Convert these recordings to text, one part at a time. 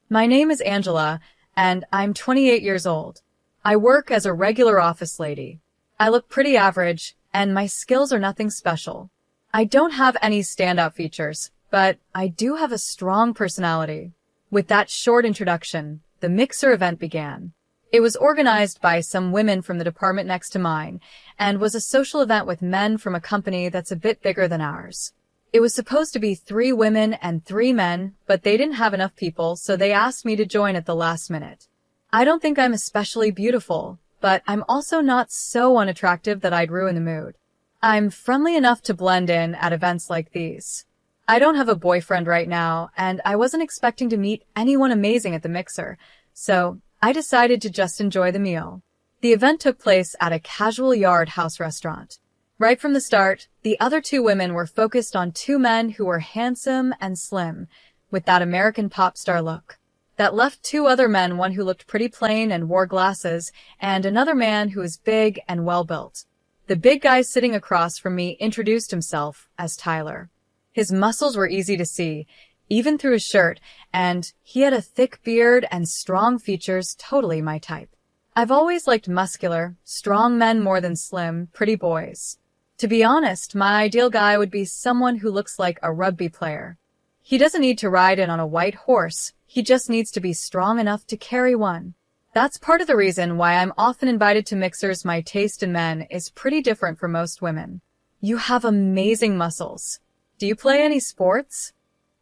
My name is Angela, and I'm 28 years old. I work as a regular office lady. I look pretty average, and my skills are nothing special. I don't have any standout features, but I do have a strong personality. With that short introduction, the Mixer event began. It was organized by some women from the department next to mine, and was a social event with men from a company that's a bit bigger than ours. It was supposed to be 3 women and 3 men, but they didn't have enough people, so they asked me to join at the last minute. I don't think I'm especially beautiful, but I'm also not so unattractive that I'd ruin the mood. I'm friendly enough to blend in at events like these. I don't have a boyfriend right now, and I wasn't expecting to meet anyone amazing at the Mixer, so I decided to just enjoy the meal. The event took place at a casual Yard House restaurant. Right from the start, the other 2 women were focused on 2 men who were handsome and slim, with that American pop star look. That left 2 other men, one who looked pretty plain and wore glasses, and another man who was big and well-built. The big guy sitting across from me introduced himself as Tyler. His muscles were easy to see, even through his shirt, and he had a thick beard and strong features, totally my type. I've always liked muscular, strong men more than slim, pretty boys. To be honest, my ideal guy would be someone who looks like a rugby player. He doesn't need to ride in on a white horse, he just needs to be strong enough to carry one. That's part of the reason why I'm often invited to Mixers. My taste in men is pretty different from most women. You have amazing muscles. Do you play any sports?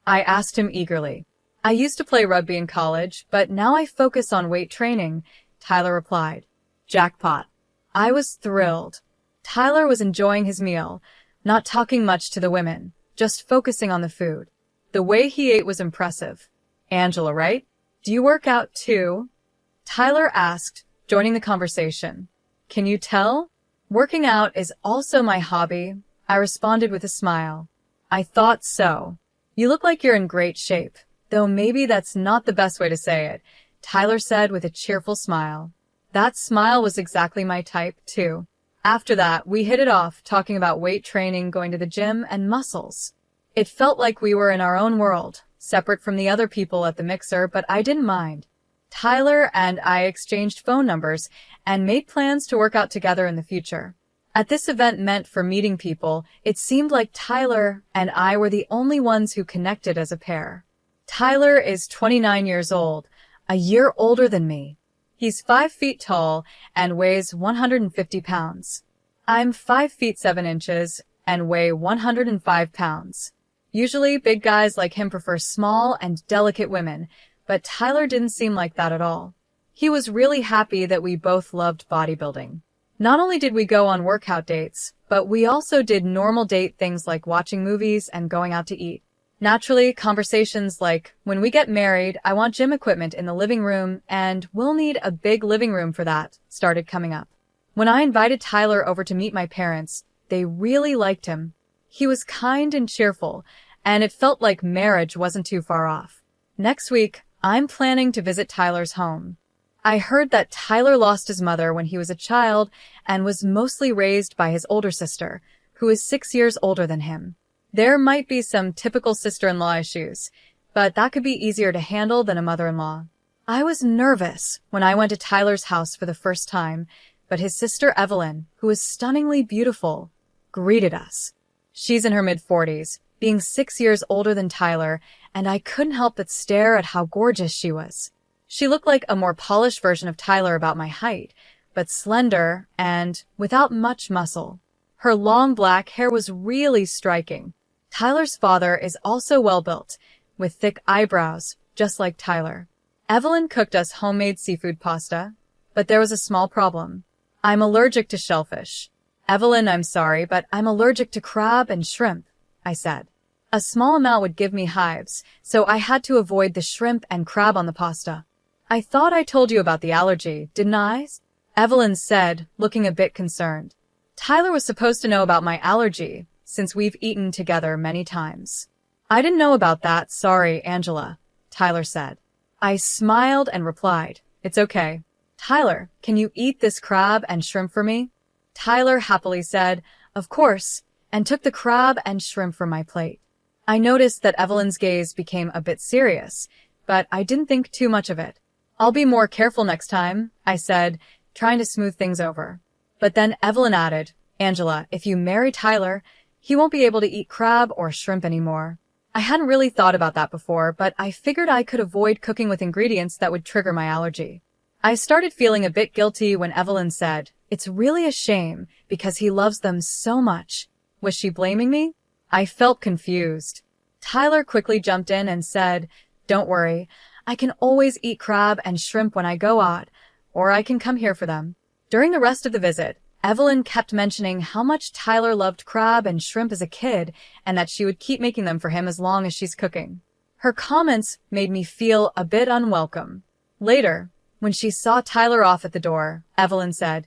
I asked him eagerly. I used to play rugby in college, but now I focus on weight training, Tyler replied. Jackpot. I was thrilled. Tyler was enjoying his meal, not talking much to the women, just focusing on the food. The way he ate was impressive. Angela, right? Do you work out too? Tyler asked, joining the conversation. Can you tell? Working out is also my hobby, I responded with a smile. I thought so. You look like you're in great shape, though maybe that's not the best way to say it, Tyler said with a cheerful smile. That smile was exactly my type, too. After that, we hit it off, talking about weight training, going to the gym, and muscles. It felt like we were in our own world, separate from the other people at the Mixer, but I didn't mind. Tyler and I exchanged phone numbers and made plans to work out together in the future. At this event meant for meeting people, it seemed like Tyler and I were the only ones who connected as a pair. Tyler is 29 years old, a year older than me. He's 5 feet tall and weighs 150 pounds. I'm 5 feet 7 inches and weigh 105 pounds. Usually, big guys like him prefer small and delicate women, but Tyler didn't seem like that at all. He was really happy that we both loved bodybuilding. Not only did we go on workout dates, but we also did normal date things like watching movies and going out to eat. Naturally, conversations like, when we get married, I want gym equipment in the living room, and we'll need a big living room for that, started coming up. When I invited Tyler over to meet my parents, they really liked him. He was kind and cheerful, and it felt like marriage wasn't too far off. Next week, I'm planning to visit Tyler's home. I heard that Tyler lost his mother when he was a child and was mostly raised by his older sister, who is 6 years older than him. There might be some typical sister-in-law issues, but that could be easier to handle than a mother-in-law. I was nervous when I went to Tyler's house for the first time, but his sister Evelyn, who is stunningly beautiful, greeted us. She's in her mid-40s, being 6 years older than Tyler, and I couldn't help but stare at how gorgeous she was. She looked like a more polished version of Tyler, about my height, but slender and without much muscle. Her long black hair was really striking. Tyler's father is also well-built, with thick eyebrows, just like Tyler. Evelyn cooked us homemade seafood pasta, but there was a small problem. I'm allergic to shellfish. Evelyn, I'm sorry, but I'm allergic to crab and shrimp, I said. A small amount would give me hives, so I had to avoid the shrimp and crab on the pasta. I thought I told you about the allergy, didn't I? Evelyn said, looking a bit concerned. Tyler was supposed to know about my allergy, since we've eaten together many times. I didn't know about that, sorry, Angela, Tyler said. I smiled and replied, it's okay. Tyler, can you eat this crab and shrimp for me? Tyler happily said, of course, and took the crab and shrimp from my plate. I noticed that Evelyn's gaze became a bit serious, but I didn't think too much of it. I'll be more careful next time, I said, trying to smooth things over. But then Evelyn added, Angela, if you marry Tyler, he won't be able to eat crab or shrimp anymore. I hadn't really thought about that before, but I figured I could avoid cooking with ingredients that would trigger my allergy. I started feeling a bit guilty when Evelyn said, it's really a shame because he loves them so much. Was she blaming me? I felt confused. Tyler quickly jumped in and said, don't worry, I can always eat crab and shrimp when I go out, or I can come here for them. During the rest of the visit, Evelyn kept mentioning how much Tyler loved crab and shrimp as a kid and that she would keep making them for him as long as she's cooking. Her comments made me feel a bit unwelcome. Later, when she saw Tyler off at the door, Evelyn said,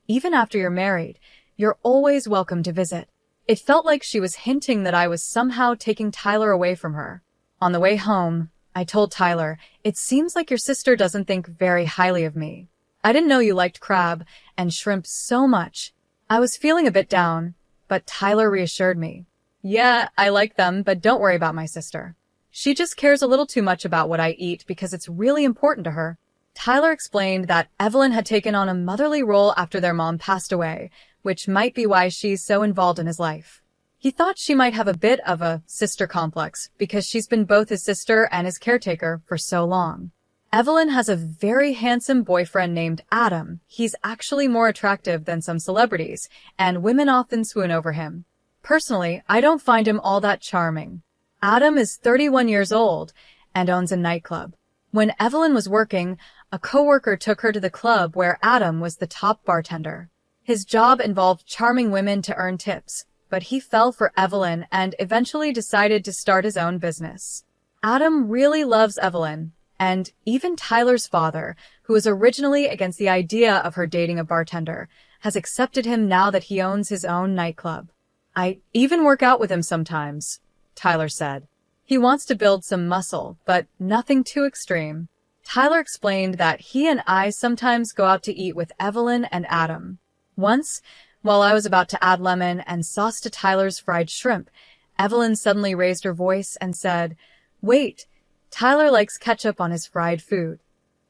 even after you're married, you're always welcome to visit. It felt like she was hinting that I was somehow taking Tyler away from her. On the way home, I told Tyler, it seems like your sister doesn't think very highly of me. I didn't know you liked crab and shrimp so much. I was feeling a bit down, but Tyler reassured me. Yeah, I like them, but don't worry about my sister. She just cares a little too much about what I eat because it's really important to her. Tyler explained that Evelyn had taken on a motherly role after their mom passed away, which might be why she's so involved in his life. He thought she might have a bit of a sister complex because she's been both his sister and his caretaker for so long. Evelyn has a very handsome boyfriend named Adam. He's actually more attractive than some celebrities, and women often swoon over him. Personally, I don't find him all that charming. Adam is 31 years old and owns a nightclub. When Evelyn was working, a coworker took her to the club where Adam was the top bartender. His job involved charming women to earn tips, but he fell for Evelyn and eventually decided to start his own business. Adam really loves Evelyn, and even Tyler's father, who was originally against the idea of her dating a bartender, has accepted him now that he owns his own nightclub. I even work out with him sometimes, Tyler said. He wants to build some muscle, but nothing too extreme. Tyler explained that he and I sometimes go out to eat with Evelyn and Adam. Once, while I was about to add lemon and sauce to Tyler's fried shrimp, Evelyn suddenly raised her voice and said, "Wait, Tyler likes ketchup on his fried food."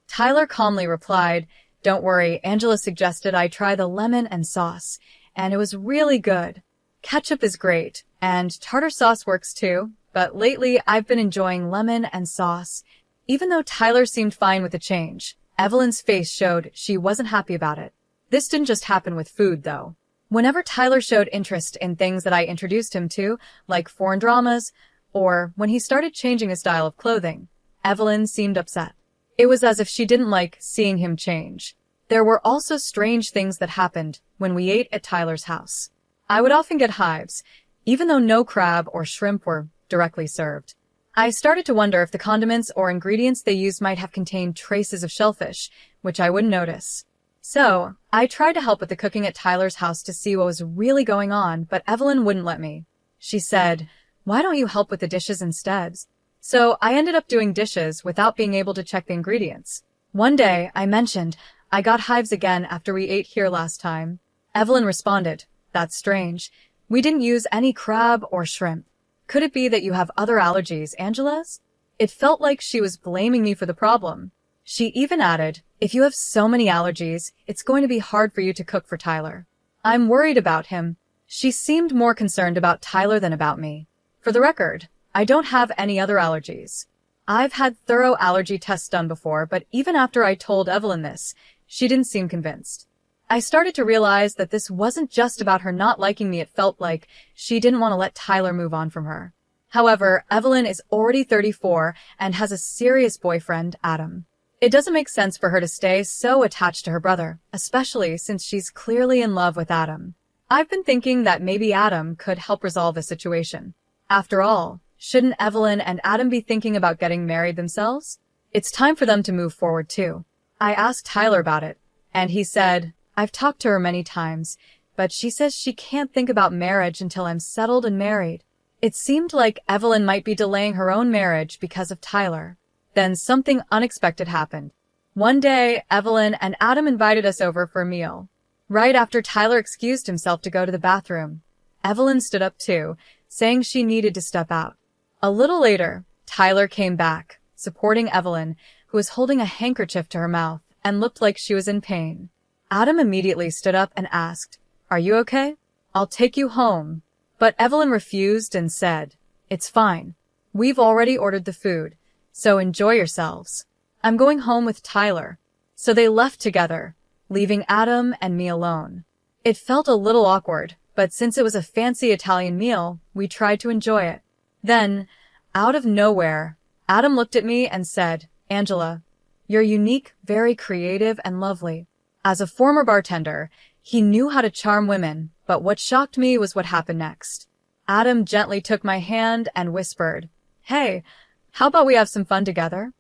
Tyler calmly replied, "Don't worry, Angela suggested I try the lemon and sauce, and it was really good. Ketchup is great, and tartar sauce works too, but lately I've been enjoying lemon and sauce." Even though Tyler seemed fine with the change, Evelyn's face showed she wasn't happy about it. This didn't just happen with food, though. Whenever Tyler showed interest in things that I introduced him to, like foreign dramas, or when he started changing his style of clothing, Evelyn seemed upset. It was as if she didn't like seeing him change. There were also strange things that happened when we ate at Tyler's house. I would often get hives, even though no crab or shrimp were directly served. I started to wonder if the condiments or ingredients they used might have contained traces of shellfish, which I wouldn't notice. So, I tried to help with the cooking at Tyler's house to see what was really going on, but Evelyn wouldn't let me. She said, "Why don't you help with the dishes instead?" So, I ended up doing dishes without being able to check the ingredients. One day, I mentioned, "I got hives again after we ate here last time." Evelyn responded, "That's strange. We didn't use any crab or shrimp. Could it be that you have other allergies, Angela's?" It felt like she was blaming me for the problem. She even added, "If you have so many allergies, it's going to be hard for you to cook for Tyler." I'm worried about him. She seemed more concerned about Tyler than about me. For the record, I don't have any other allergies. I've had thorough allergy tests done before, but even after I told Evelyn this, she didn't seem convinced. I started to realize that this wasn't just about her not liking me. It felt like she didn't want to let Tyler move on from her. However, Evelyn is already 34 and has a serious boyfriend, Adam. It doesn't make sense for her to stay so attached to her brother, especially since she's clearly in love with Adam. I've been thinking that maybe Adam could help resolve the situation. After all, shouldn't Evelyn and Adam be thinking about getting married themselves? It's time for them to move forward too. I asked Tyler about it, and he said, "I've talked to her many times, but she says she can't think about marriage until I'm settled and married." It seemed like Evelyn might be delaying her own marriage because of Tyler. Then something unexpected happened. One day, Evelyn and Adam invited us over for a meal. Right after Tyler excused himself to go to the bathroom, Evelyn stood up too, saying she needed to step out. A little later, Tyler came back, supporting Evelyn, who was holding a handkerchief to her mouth and looked like she was in pain. Adam immediately stood up and asked, "Are you okay? I'll take you home." But Evelyn refused and said, "It's fine. We've already ordered the food, so enjoy yourselves. I'm going home with Tyler." So they left together, leaving Adam and me alone. It felt a little awkward, but since it was a fancy Italian meal, we tried to enjoy it. Then, out of nowhere, Adam looked at me and said, "Angela, you're unique, very creative, and lovely." As a former bartender, he knew how to charm women, but what shocked me was what happened next. Adam gently took my hand and whispered, "Hey, how about we have some fun together?"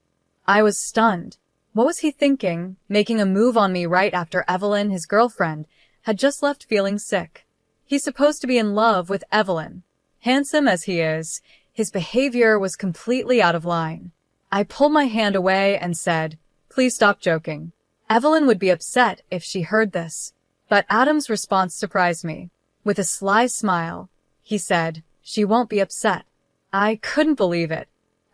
I was stunned. What was he thinking, making a move on me right after Evelyn, his girlfriend, had just left feeling sick? He's supposed to be in love with Evelyn. Handsome as he is, his behavior was completely out of line. I pulled my hand away and said, "Please stop joking. Evelyn would be upset if she heard this." But Adam's response surprised me. With a sly smile, he said, "She won't be upset." I couldn't believe it.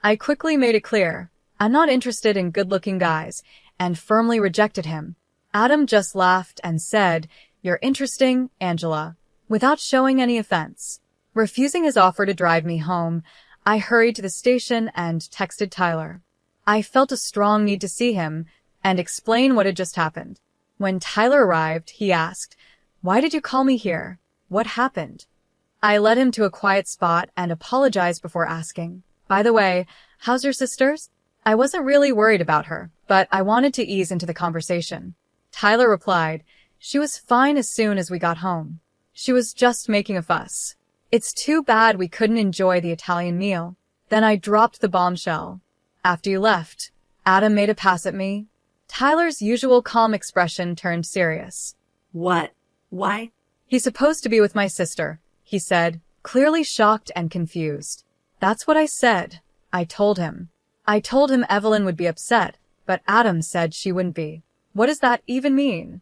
I quickly made it clear, I'm not interested in good-looking guys, and firmly rejected him. Adam just laughed and said, "You're interesting, Angela," without showing any offense. Refusing his offer to drive me home, I hurried to the station and texted Tyler. I felt a strong need to see him and explain what had just happened. When Tyler arrived, he asked, "Why did you call me here? What happened?" I led him to a quiet spot and apologized before asking, "By the way, how's your sisters?" I wasn't really worried about her, but I wanted to ease into the conversation. Tyler replied, "She was fine as soon as we got home. She was just making a fuss. It's too bad we couldn't enjoy the Italian meal." Then I dropped the bombshell. "After you left, Adam made a pass at me." Tyler's usual calm expression turned serious. "What? Why?" "He's supposed to be with my sister," he said, clearly shocked and confused. "That's what I said. I told him. I told him Evelyn would be upset, but Adam said she wouldn't be." "What does that even mean?"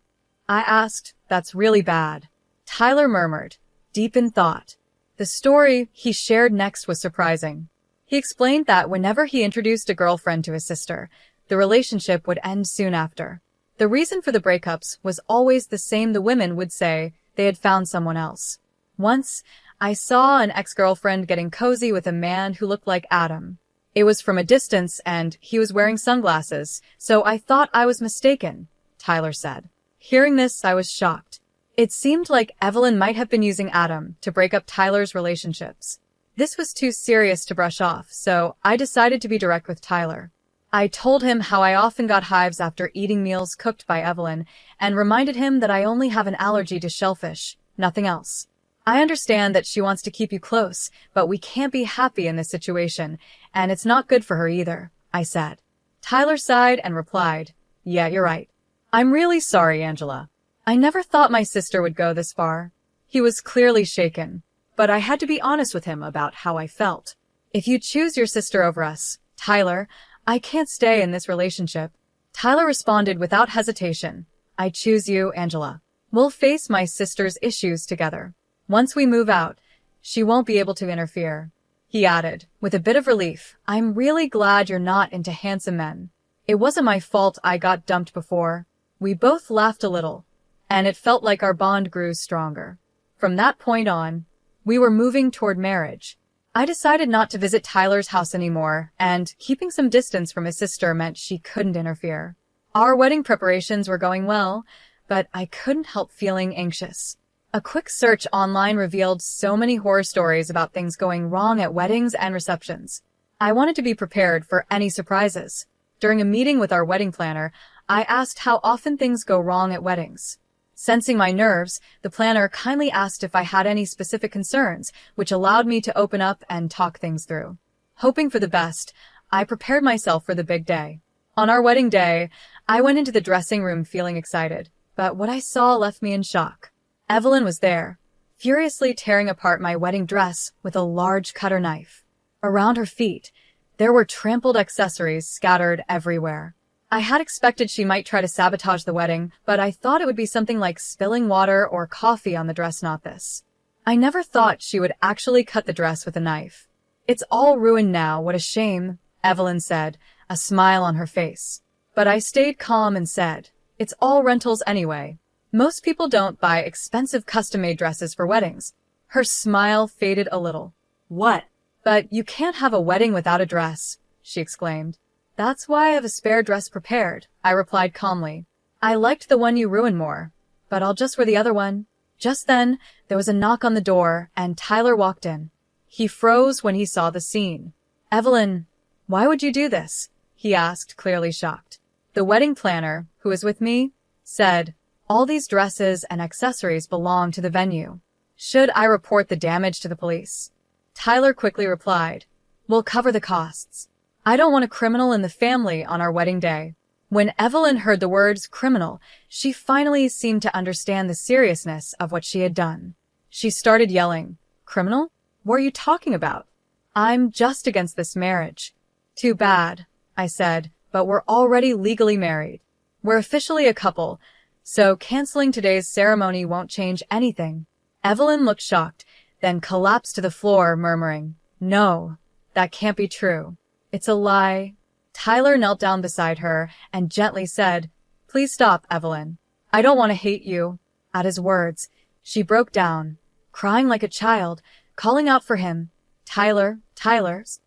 I asked. "That's really bad." Tyler murmured, deep in thought. The story he shared next was surprising. He explained that whenever he introduced a girlfriend to his sister, the relationship would end soon after. The reason for the breakups was always the same. The women would say they had found someone else. Once, I saw an ex-girlfriend getting cozy with a man who looked like Adam. It was from a distance and he was wearing sunglasses, so I thought I was mistaken, Tyler said. Hearing this, I was shocked. It seemed like Evelyn might have been using Adam to break up Tyler's relationships. This was too serious to brush off, so I decided to be direct with Tyler. I told him how I often got hives after eating meals cooked by Evelyn and reminded him that I only have an allergy to shellfish, nothing else. I understand that she wants to keep you close, but we can't be happy in this situation, and it's not good for her either, I said. Tyler sighed and replied, "Yeah, you're right. I'm really sorry, Angela. I never thought my sister would go this far." He was clearly shaken, but I had to be honest with him about how I felt. "If you choose your sister over us, Tyler, I can't stay in this relationship." Tyler responded without hesitation, "I choose you, Angela. We'll face my sister's issues together. Once we move out, she won't be able to interfere." He added, with a bit of relief, "I'm really glad you're not into handsome men. It wasn't my fault I got dumped before." We both laughed a little, and it felt like our bond grew stronger. From that point on, we were moving toward marriage. I decided not to visit Tyler's house anymore, and keeping some distance from his sister meant she couldn't interfere. Our wedding preparations were going well, but I couldn't help feeling anxious. A quick search online revealed so many horror stories about things going wrong at weddings and receptions. I wanted to be prepared for any surprises. During a meeting with our wedding planner, I asked how often things go wrong at weddings. Sensing my nerves, the planner kindly asked if I had any specific concerns, which allowed me to open up and talk things through. Hoping for the best, I prepared myself for the big day. On our wedding day, I went into the dressing room feeling excited, but what I saw left me in shock. Evelyn was there, furiously tearing apart my wedding dress with a large cutter knife. Around her feet, there were trampled accessories scattered everywhere. I had expected she might try to sabotage the wedding, but I thought it would be something like spilling water or coffee on the dress, not this. I never thought she would actually cut the dress with a knife. "It's all ruined now, what a shame," Evelyn said, a smile on her face. But I stayed calm and said, "It's all rentals anyway. Most people don't buy expensive custom-made dresses for weddings." Her smile faded a little. What? "But you can't have a wedding without a dress," she exclaimed. "That's why I have a spare dress prepared," I replied calmly. "I liked the one you ruined more, but I'll just wear the other one." Just then, there was a knock on the door, and Tyler walked in. He froze when he saw the scene. "Evelyn, why would you do this?" he asked, clearly shocked. The wedding planner, who was with me, said, "All these dresses and accessories belong to the venue. Should I report the damage to the police?" Tyler quickly replied, "We'll cover the costs. I don't want a criminal in the family on our wedding day." When Evelyn heard the words criminal, she finally seemed to understand the seriousness of what she had done. She started yelling, "Criminal? What are you talking about? I'm just against this marriage." "Too bad," I said, "but we're already legally married. We're officially a couple, so canceling today's ceremony won't change anything." Evelyn looked shocked, then collapsed to the floor, murmuring, "No, that can't be true. It's a lie." Tyler knelt down beside her and gently said, "Please stop, Evelyn. I don't want to hate you." At his words, she broke down, crying like a child, calling out for him. Tyler's.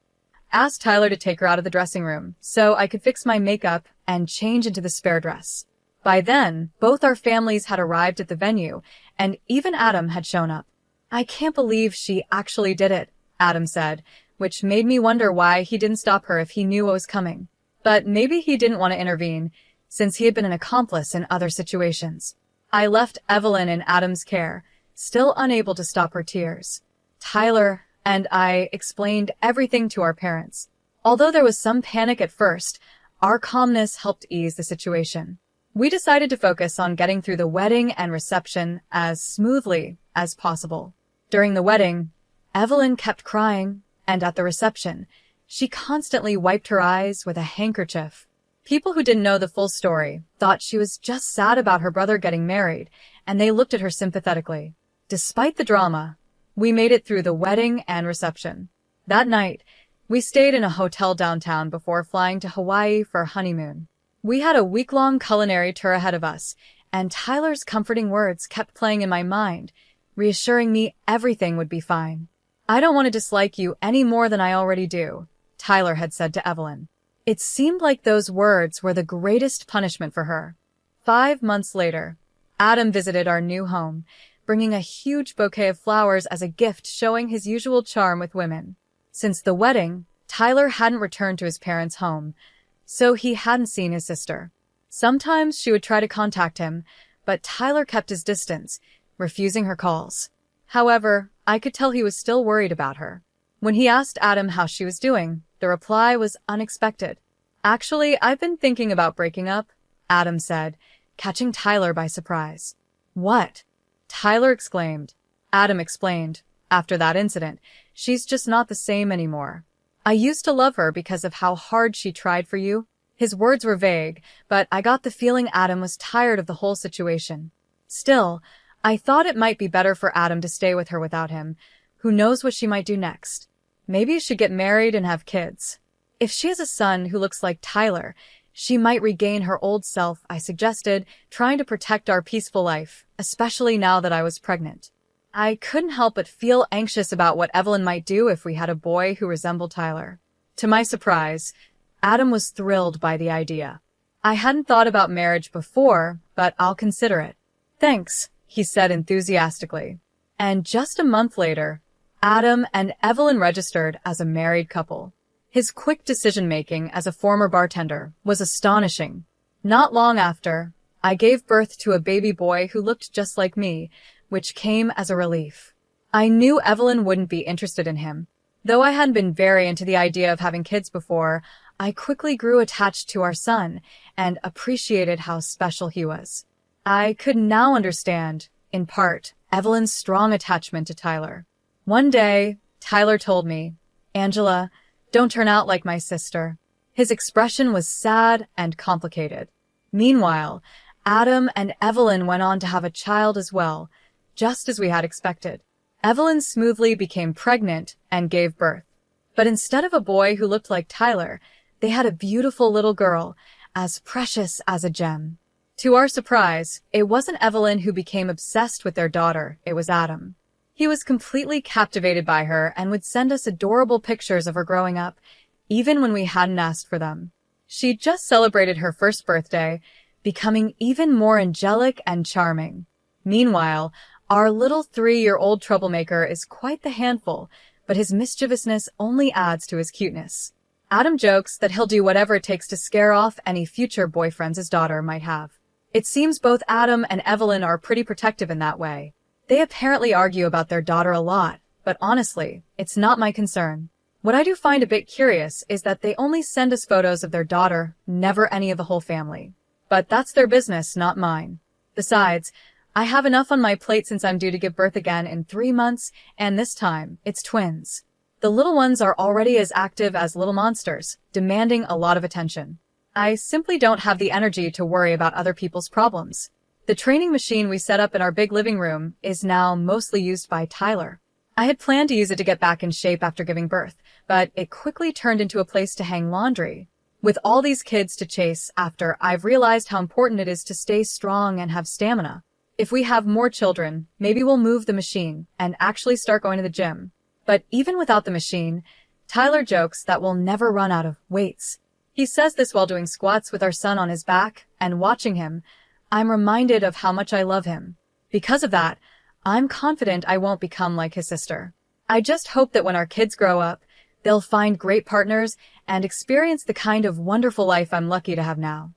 Asked Tyler to take her out of the dressing room so I could fix my makeup and change into the spare dress. By then, both our families had arrived at the venue, and even Adam had shown up. "I can't believe she actually did it," Adam said, which made me wonder why he didn't stop her if he knew what was coming. But maybe he didn't want to intervene, since he had been an accomplice in other situations. I left Evelyn in Adam's care, still unable to stop her tears. Tyler and I explained everything to our parents. Although there was some panic at first, our calmness helped ease the situation. We decided to focus on getting through the wedding and reception as smoothly as possible. During the wedding, Evelyn kept crying, and at the reception, she constantly wiped her eyes with a handkerchief. People who didn't know the full story thought she was just sad about her brother getting married, and they looked at her sympathetically. Despite the drama, we made it through the wedding and reception. That night, we stayed in a hotel downtown before flying to Hawaii for our honeymoon. We had a week-long culinary tour ahead of us, and Tyler's comforting words kept playing in my mind, reassuring me everything would be fine. "I don't want to dislike you any more than I already do," Tyler had said to Evelyn. It seemed like those words were the greatest punishment for her. 5 months later, Adam visited our new home, bringing a huge bouquet of flowers as a gift showing his usual charm with women. Since the wedding, Tyler hadn't returned to his parents' home, so he hadn't seen his sister. Sometimes she would try to contact him, but Tyler kept his distance, refusing her calls. However, I could tell he was still worried about her. When he asked Adam how she was doing, the reply was unexpected. "Actually, I've been thinking about breaking up," Adam said, catching Tyler by surprise. "What?" Tyler exclaimed. Adam explained, "After that incident, she's just not the same anymore. I used to love her because of how hard she tried for you." His words were vague, but I got the feeling Adam was tired of the whole situation. Still, I thought it might be better for Adam to stay with her without him. Who knows what she might do next? Maybe she'd get married and have kids. If she has a son who looks like Tyler, she might regain her old self, I suggested, trying to protect our peaceful life, especially now that I was pregnant. I couldn't help but feel anxious about what Evelyn might do if we had a boy who resembled Tyler. To my surprise, Adam was thrilled by the idea. "I hadn't thought about marriage before, but I'll consider it." "Thanks," he said enthusiastically. And just a month later, Adam and Evelyn registered as a married couple. His quick decision-making as a former bartender was astonishing. Not long after, I gave birth to a baby boy who looked just like me, which came as a relief. I knew Evelyn wouldn't be interested in him. Though I hadn't been very into the idea of having kids before, I quickly grew attached to our son and appreciated how special he was. I could now understand, in part, Evelyn's strong attachment to Tyler. One day, Tyler told me, "Angela, don't turn out like my sister." His expression was sad and complicated. Meanwhile, Adam and Evelyn went on to have a child as well, just as we had expected. Evelyn smoothly became pregnant and gave birth. But instead of a boy who looked like Tyler, they had a beautiful little girl, as precious as a gem. To our surprise, it wasn't Evelyn who became obsessed with their daughter, it was Adam. He was completely captivated by her and would send us adorable pictures of her growing up, even when we hadn't asked for them. She'd just celebrated her first birthday, becoming even more angelic and charming. Meanwhile, our little 3-year-old troublemaker is quite the handful, but his mischievousness only adds to his cuteness. Adam jokes that he'll do whatever it takes to scare off any future boyfriends his daughter might have. It seems both Adam and Evelyn are pretty protective in that way. They apparently argue about their daughter a lot, but honestly, it's not my concern. What I do find a bit curious is that they only send us photos of their daughter, never any of the whole family. But that's their business, not mine. Besides, I have enough on my plate since I'm due to give birth again in 3 months, and this time, it's twins. The little ones are already as active as little monsters, demanding a lot of attention. I simply don't have the energy to worry about other people's problems. The training machine we set up in our big living room is now mostly used by Tyler. I had planned to use it to get back in shape after giving birth, but it quickly turned into a place to hang laundry. With all these kids to chase after, I've realized how important it is to stay strong and have stamina. If we have more children, maybe we'll move the machine and actually start going to the gym. But even without the machine, Tyler jokes that we'll never run out of weights. He says this while doing squats with our son on his back, and watching him, I'm reminded of how much I love him. Because of that, I'm confident I won't become like his sister. I just hope that when our kids grow up, they'll find great partners and experience the kind of wonderful life I'm lucky to have now.